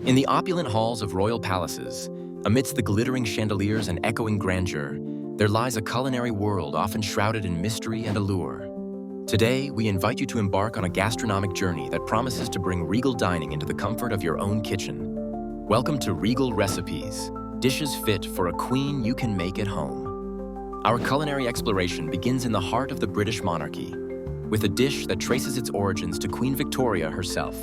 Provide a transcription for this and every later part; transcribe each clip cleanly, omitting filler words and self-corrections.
In the opulent halls of royal palaces, amidst the glittering chandeliers and echoing grandeur, there lies a culinary world often shrouded in mystery and allure. Today, we invite you to embark on a gastronomic journey that promises to bring regal dining into the comfort of your own kitchen. Welcome to Regal Recipes, dishes fit for a queen you can make at home. Our culinary exploration begins in the heart of the British monarchy, with a dish that traces its origins to Queen Victoria herself.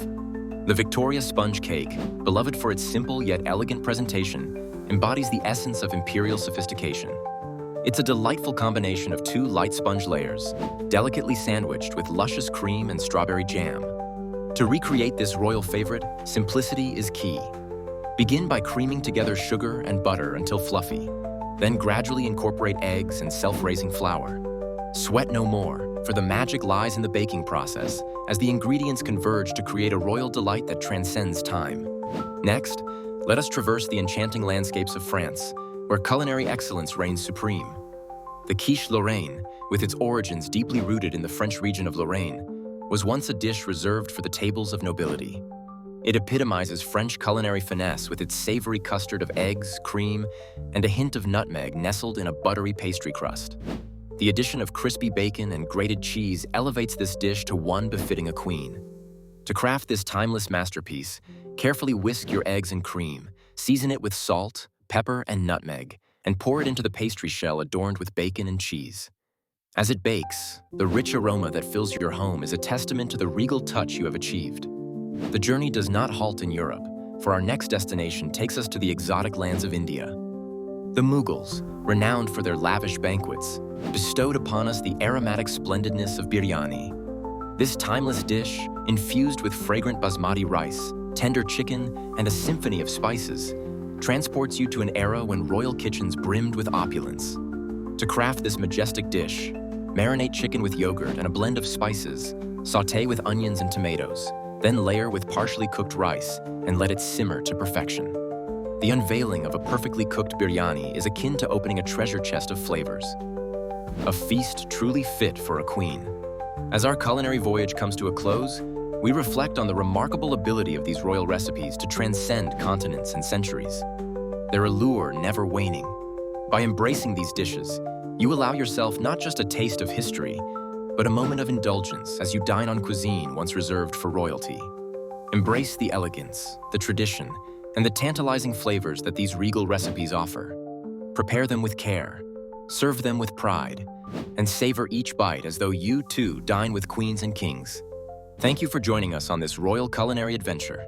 The Victoria sponge cake, beloved for its simple yet elegant presentation, embodies the essence of imperial sophistication. It's a delightful combination of two light sponge layers, delicately sandwiched with luscious cream and strawberry jam. To recreate this royal favorite, simplicity is key. Begin by creaming together sugar and butter until fluffy, then gradually incorporate eggs and self-raising flour. Sweat no more, for the magic lies in the baking process, as the ingredients converge to create a royal delight that transcends time. Next, let us traverse the enchanting landscapes of France, where culinary excellence reigns supreme. The quiche Lorraine, with its origins deeply rooted in the French region of Lorraine, was once a dish reserved for the tables of nobility. It epitomizes French culinary finesse with its savory custard of eggs, cream, and a hint of nutmeg nestled in a buttery pastry crust. The addition of crispy bacon and grated cheese elevates this dish to one befitting a queen. To craft this timeless masterpiece, carefully whisk your eggs and cream, season it with salt, pepper, and nutmeg, and pour it into the pastry shell adorned with bacon and cheese. As it bakes, the rich aroma that fills your home is a testament to the regal touch you have achieved. The journey does not halt in Europe, for our next destination takes us to the exotic lands of India. The Mughals, renowned for their lavish banquets, bestowed upon us the aromatic splendidness of biryani. This timeless dish, infused with fragrant basmati rice, tender chicken, and a symphony of spices, transports you to an era when royal kitchens brimmed with opulence. To craft this majestic dish, marinate chicken with yogurt and a blend of spices, sauté with onions and tomatoes, then layer with partially cooked rice and let it simmer to perfection. The unveiling of a perfectly cooked biryani is akin to opening a treasure chest of flavors. A feast truly fit for a queen. As our culinary voyage comes to a close, we reflect on the remarkable ability of these royal recipes to transcend continents and centuries, their allure never waning. By embracing these dishes, you allow yourself not just a taste of history, but a moment of indulgence as you dine on cuisine once reserved for royalty. Embrace the elegance, the tradition, and the tantalizing flavors that these regal recipes offer. Prepare them with care, serve them with pride, and savor each bite as though you too dine with queens and kings. Thank you for joining us on this royal culinary adventure.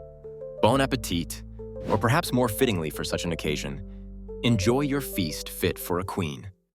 Bon appetit, or perhaps more fittingly for such an occasion, enjoy your feast fit for a queen.